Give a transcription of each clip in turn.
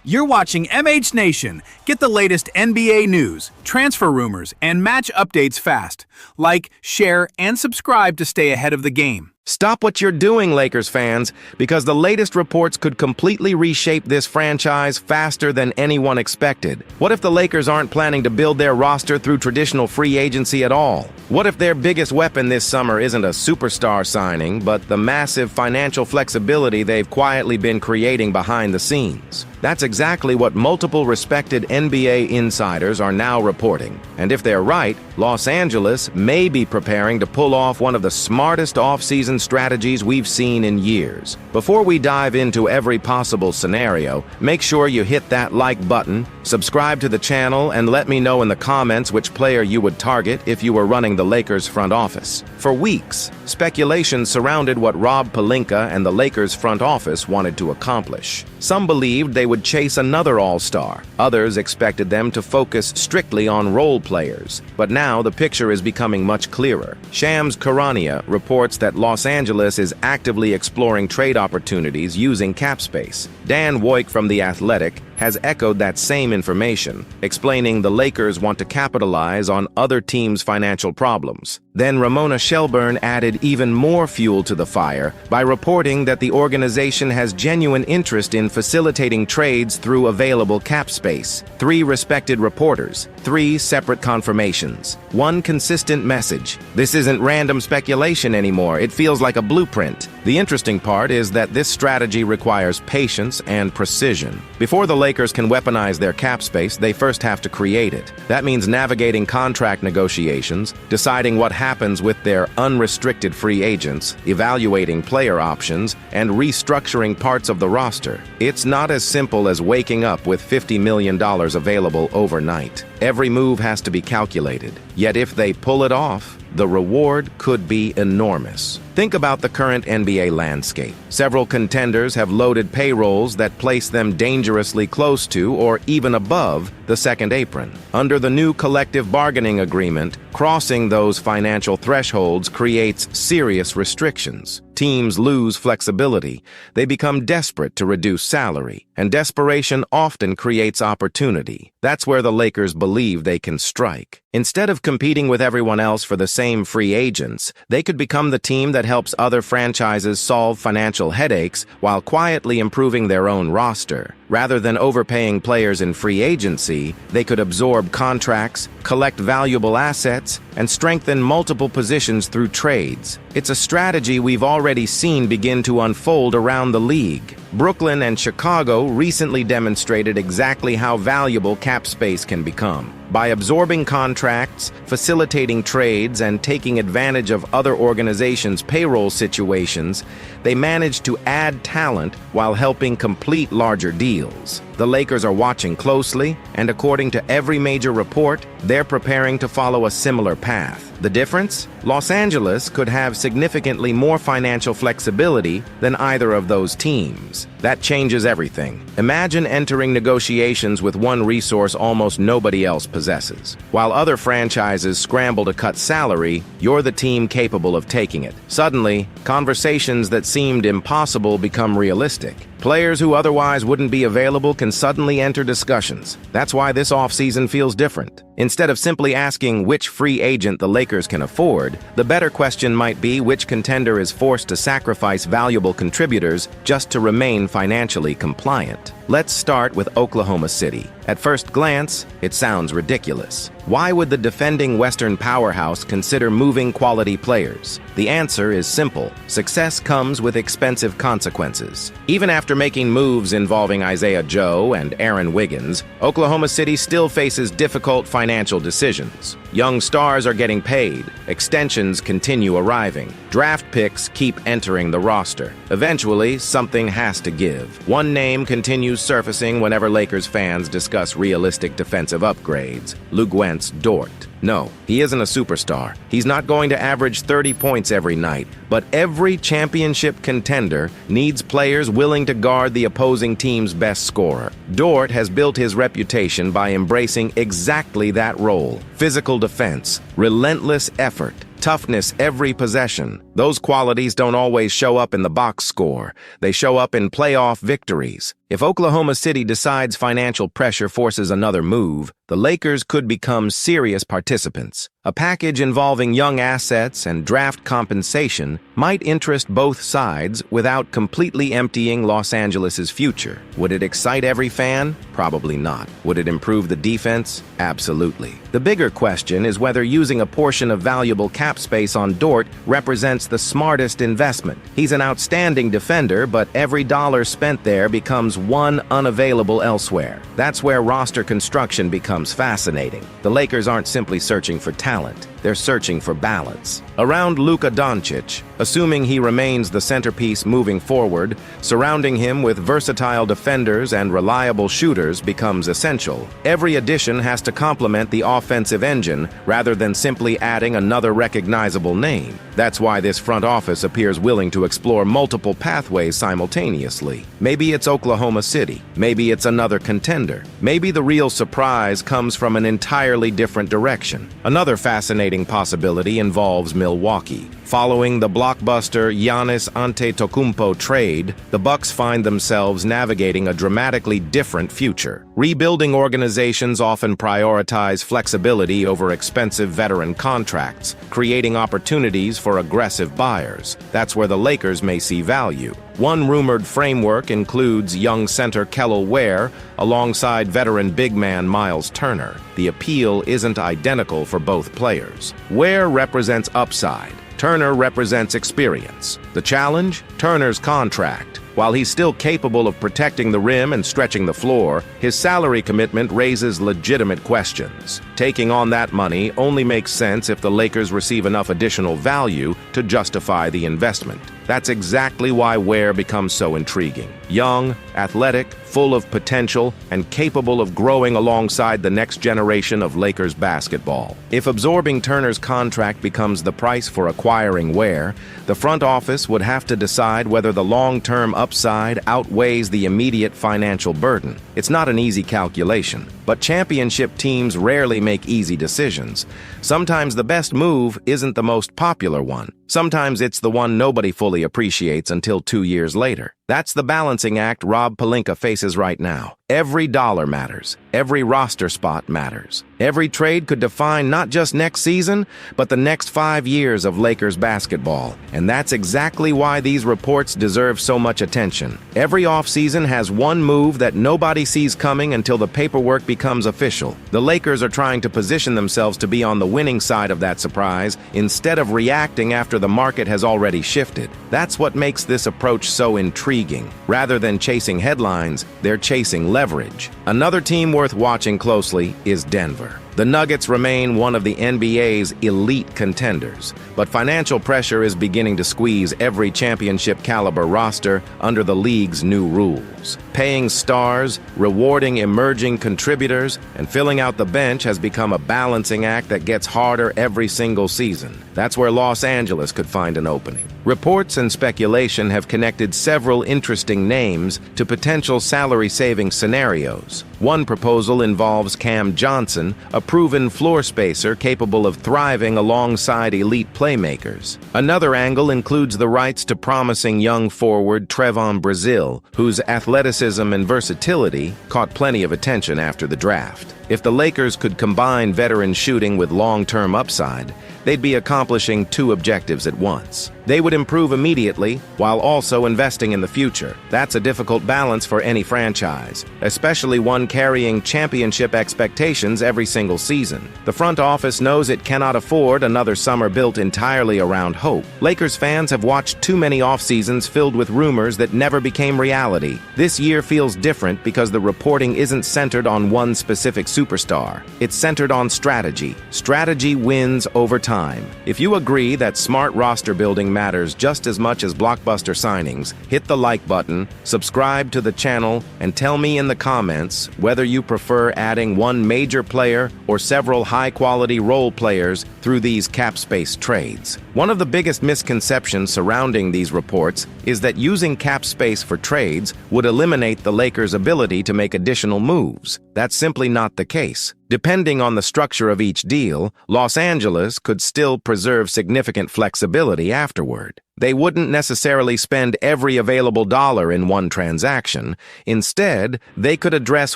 You're watching MH Nation. Get the latest NBA news, transfer rumors, and match updates fast. Like, share, and subscribe to stay ahead of the game. Stop what you're doing, Lakers fans, because the latest reports could completely reshape this franchise faster than anyone expected. What if the Lakers aren't planning to build their roster through traditional free agency at all? What if their biggest weapon this summer isn't a superstar signing, but the massive financial flexibility they've quietly been creating behind the scenes? That's exactly what multiple respected NBA insiders are now reporting. And if they're right, Los Angeles may be preparing to pull off one of the smartest off-season strategies we've seen in years. Before we dive into every possible scenario, make sure you hit that like button, subscribe to the channel, and let me know in the comments which player you would target if you were running the Lakers front office. For weeks, speculation surrounded what Rob Pelinka and the Lakers front office wanted to accomplish. Some believed they would chase another all-star. Others expected them to focus strictly on role players. But now the picture is becoming much clearer. Shams Charania reports that Los Angeles is actively exploring trade opportunities using cap space. Dan Woik from The Athletic has echoed that same information, explaining the Lakers want to capitalize on other teams' financial problems. Then Ramona Shelburne added even more fuel to the fire by reporting that the organization has genuine interest in facilitating trades through available cap space. 3 respected reporters, 3 separate confirmations, 1 consistent message. This isn't random speculation anymore, it feels like a blueprint. The interesting part is that this strategy requires patience and precision. Before the Lakers can weaponize their cap space, they first have to create it. That means navigating contract negotiations, deciding what happens with their unrestricted free agents, evaluating player options, and restructuring parts of the roster. It's not as simple as waking up with $50 million available overnight. Every move has to be calculated. Yet if they pull it off, the reward could be enormous. Think about the current NBA landscape. Several contenders have loaded payrolls that place them dangerously close to or even above the second apron. Under the new collective bargaining agreement, crossing those financial thresholds creates serious restrictions. Teams lose flexibility. They become desperate to reduce salary, and desperation often creates opportunity. That's where the Lakers believe they can strike. Instead of competing with everyone else for the same free agents, they could become the team that helps other franchises solve financial headaches while quietly improving their own roster. Rather than overpaying players in free agency, they could absorb contracts, collect valuable assets, and strengthen multiple positions through trades. It's a strategy we've already seen begin to unfold around the league. Brooklyn and Chicago recently demonstrated exactly how valuable cap space can become. By absorbing contracts, facilitating trades, and taking advantage of other organizations' payroll situations, they managed to add talent while helping complete larger deals. The Lakers are watching closely, and according to every major report, they're preparing to follow a similar path. The difference? Los Angeles could have significantly more financial flexibility than either of those teams. That changes everything. Imagine entering negotiations with one resource almost nobody else possesses. While other franchises scramble to cut salary, you're the team capable of taking it. Suddenly, conversations that seemed impossible become realistic. Players who otherwise wouldn't be available can suddenly enter discussions. That's why this offseason feels different. Instead of simply asking which free agent the Lakers can afford, the better question might be which contender is forced to sacrifice valuable contributors just to remain financially compliant. Let's start with Oklahoma City. At first glance, it sounds ridiculous. Why would the defending Western powerhouse consider moving quality players? The answer is simple. Success comes with expensive consequences. Even after making moves involving Isaiah Joe and Aaron Wiggins, Oklahoma City still faces difficult financial decisions. Young stars are getting paid, extensions continue arriving, draft picks keep entering the roster. Eventually, something has to give. One name continues surfacing whenever Lakers fans discuss realistic defensive upgrades: Luka Dort. No, he isn't a superstar. He's not going to average 30 points every night, but every championship contender needs players willing to guard the opposing team's best scorer. Dort has built his reputation by embracing exactly that role: physical defense, relentless effort, toughness every possession. Those qualities don't always show up in the box score. They show up in playoff victories. If Oklahoma City decides financial pressure forces another move, the Lakers could become serious participants. A package involving young assets and draft compensation might interest both sides without completely emptying Los Angeles's future. Would it excite every fan? Probably not. Would it improve the defense? Absolutely. The bigger question is whether using a portion of valuable cap space on Dort represents the smartest investment. He's an outstanding defender, but every dollar spent there becomes one unavailable elsewhere. That's where roster construction becomes fascinating. The Lakers aren't simply searching for talent. They're searching for balance. Around Luka Dončić, assuming he remains the centerpiece moving forward, surrounding him with versatile defenders and reliable shooters becomes essential. Every addition has to complement the offensive engine rather than simply adding another recognizable name. That's why this front office appears willing to explore multiple pathways simultaneously. Maybe it's Oklahoma City. Maybe it's another contender. Maybe the real surprise comes from an entirely different direction. Another fascinating possibility involves Milwaukee. Following the blockbuster Giannis Antetokounmpo trade, the Bucks find themselves navigating a dramatically different future. Rebuilding organizations often prioritize flexibility over expensive veteran contracts, creating opportunities for aggressive buyers. That's where the Lakers may see value. One rumored framework includes young center Kel'el Ware alongside veteran big man Miles Turner. The appeal isn't identical for both players. Ware represents upside. Turner represents experience. The challenge? Turner's contract. While he's still capable of protecting the rim and stretching the floor, his salary commitment raises legitimate questions. Taking on that money only makes sense if the Lakers receive enough additional value to justify the investment. That's exactly why Ware becomes so intriguing. Young, athletic, full of potential, and capable of growing alongside the next generation of Lakers basketball. If absorbing Turner's contract becomes the price for acquiring Ware, the front office would have to decide whether the long-term upside outweighs the immediate financial burden. It's not an easy calculation, but championship teams rarely make easy decisions. Sometimes the best move isn't the most popular one. Sometimes it's the one nobody fully appreciates until 2 years later. That's the balancing act Rob Pelinka faces right now. Every dollar matters. Every roster spot matters. Every trade could define not just next season, but the next 5 years of Lakers basketball. And that's exactly why these reports deserve so much attention. Every offseason has one move that nobody sees coming until the paperwork becomes official. The Lakers are trying to position themselves to be on the winning side of that surprise instead of reacting after the market has already shifted. That's what makes this approach so intriguing. Rather than chasing headlines, they're chasing leverage. Another team worth watching closely is Denver. The Nuggets remain one of the NBA's elite contenders, but financial pressure is beginning to squeeze every championship-caliber roster under the league's new rules. Paying stars, rewarding emerging contributors, and filling out the bench has become a balancing act that gets harder every single season. That's where Los Angeles could find an opening. Reports and speculation have connected several interesting names to potential salary-saving scenarios. One proposal involves Cam Johnson, a proven floor spacer capable of thriving alongside elite playmakers. Another angle includes the rights to promising young forward Trevon Brazile, whose athleticism and versatility caught plenty of attention after the draft. If the Lakers could combine veteran shooting with long-term upside, they'd be accomplishing two objectives at once. They would improve immediately while also investing in the future. That's a difficult balance for any franchise, especially one carrying championship expectations every single season. The front office knows it cannot afford another summer built entirely around hope. Lakers fans have watched too many off-seasons filled with rumors that never became reality. This year feels different because the reporting isn't centered on one specific superstar. It's centered on strategy. Strategy wins over time. If you agree that smart roster building matters just as much as blockbuster signings, hit the like button, subscribe to the channel, and tell me in the comments whether you prefer adding one major player or several high-quality role players through these cap space trades. One of the biggest misconceptions surrounding these reports is that using cap space for trades would eliminate the Lakers' ability to make additional moves. That's simply not the case. Depending on the structure of each deal, Los Angeles could still preserve significant flexibility afterward. They wouldn't necessarily spend every available dollar in one transaction. Instead, they could address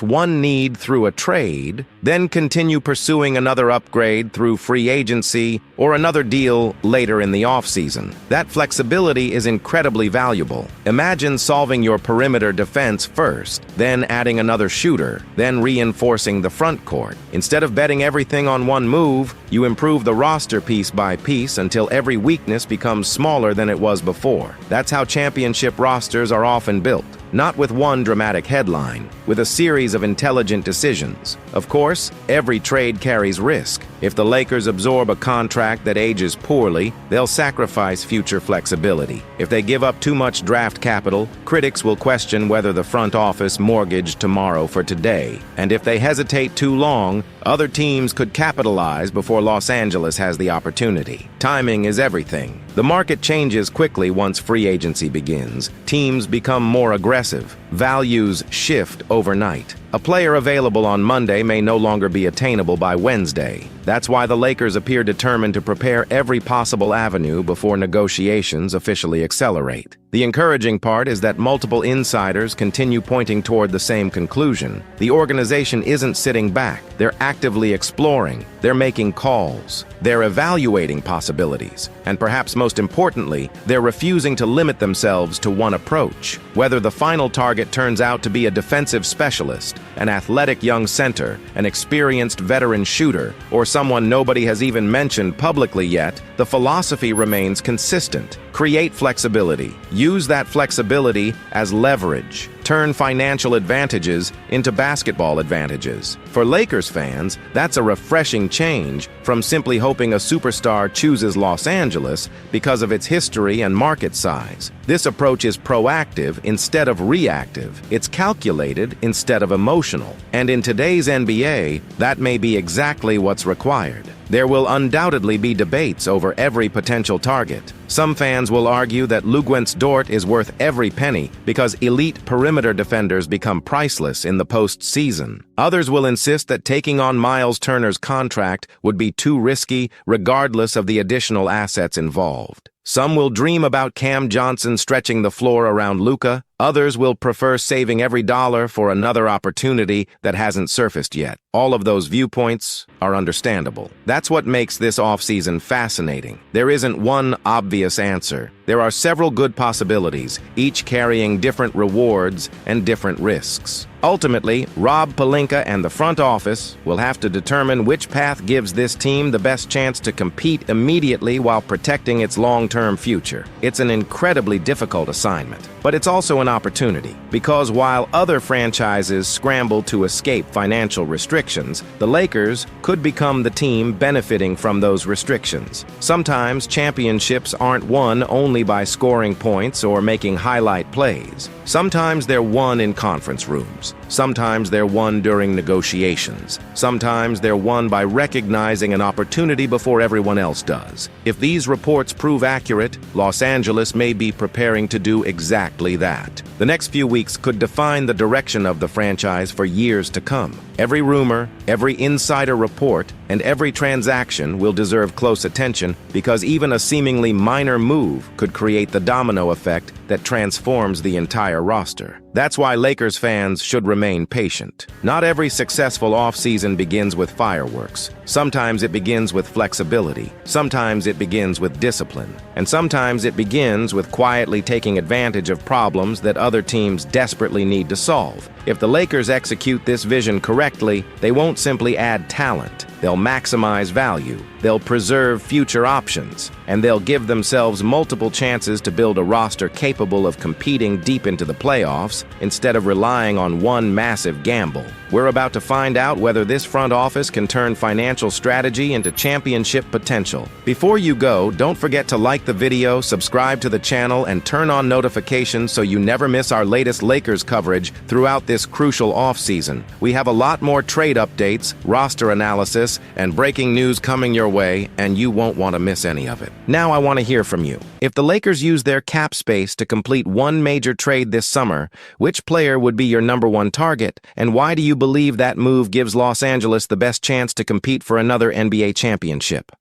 one need through a trade, then continue pursuing another upgrade through free agency or another deal later in the offseason. That flexibility is incredibly valuable. Imagine solving your perimeter defense first, then adding another shooter, then reinforcing the front court. Instead of betting everything on one move, you improve the roster piece by piece until every weakness becomes smaller than it was before. That's how championship rosters are often built. Not with one dramatic headline, with a series of intelligent decisions. Of course, every trade carries risk. If the Lakers absorb a contract that ages poorly, they'll sacrifice future flexibility. If they give up too much draft capital, critics will question whether the front office mortgaged tomorrow for today. And if they hesitate too long, other teams could capitalize before Los Angeles has the opportunity. Timing is everything. The market changes quickly once free agency begins. Teams become more aggressive. Values shift overnight. A player available on Monday may no longer be attainable by Wednesday. That's why the Lakers appear determined to prepare every possible avenue before negotiations officially accelerate. The encouraging part is that multiple insiders continue pointing toward the same conclusion. The organization isn't sitting back. They're actively exploring. They're making calls. They're evaluating possibilities. And perhaps most importantly, they're refusing to limit themselves to one approach. Whether the final target turns out to be a defensive specialist, an athletic young center, an experienced veteran shooter, or someone nobody has even mentioned publicly yet, the philosophy remains consistent. Create flexibility. Use that flexibility as leverage. Turn financial advantages into basketball advantages. For Lakers fans, that's a refreshing change from simply hoping a superstar chooses Los Angeles because of its history and market size. This approach is proactive instead of reactive. It's calculated instead of emotional. And in today's NBA, that may be exactly what's required. There will undoubtedly be debates over every potential target. Some fans will argue that Dort is worth every penny because elite perimeter defenders become priceless in the postseason. Others will insist that taking on Miles Turner's contract would be too risky regardless of the additional assets involved. Some will dream about Cam Johnson stretching the floor around Luka. Others will prefer saving every dollar for another opportunity that hasn't surfaced yet. All of those viewpoints are understandable. That's what makes this offseason fascinating. There isn't one obvious answer. There are several good possibilities, each carrying different rewards and different risks. Ultimately, Rob Pelinka and the front office will have to determine which path gives this team the best chance to compete immediately while protecting its long-term future. It's an incredibly difficult assignment, but it's also an opportunity, because while other franchises scramble to escape financial restrictions, the Lakers could become the team benefiting from those restrictions. Sometimes championships aren't won only by scoring points or making highlight plays. Sometimes they're won in conference rooms. Sometimes they're won during negotiations. Sometimes they're won by recognizing an opportunity before everyone else does. If these reports prove accurate, Los Angeles may be preparing to do exactly that. The next few weeks could define the direction of the franchise for years to come. Every rumor, every insider report, and every transaction will deserve close attention because even a seemingly minor move could create the domino effect that transforms the entire roster. That's why Lakers fans should remain patient. Not every successful offseason begins with fireworks. Sometimes it begins with flexibility. Sometimes it begins with discipline. And sometimes it begins with quietly taking advantage of problems that other teams desperately need to solve. If the Lakers execute this vision correctly, they won't simply add talent. They'll maximize value, they'll preserve future options, and they'll give themselves multiple chances to build a roster capable of competing deep into the playoffs instead of relying on one massive gamble. We're about to find out whether this front office can turn financial strategy into championship potential. Before you go, don't forget to like the video, subscribe to the channel, and turn on notifications so you never miss our latest Lakers coverage throughout this crucial offseason. We have a lot more trade updates, roster analysis, business and breaking news coming your way, and you won't want to miss any of it. Now I want to hear from you. If the Lakers use their cap space to complete one major trade this summer, which player would be your #1 target, and why do you believe that move gives Los Angeles the best chance to compete for another NBA championship?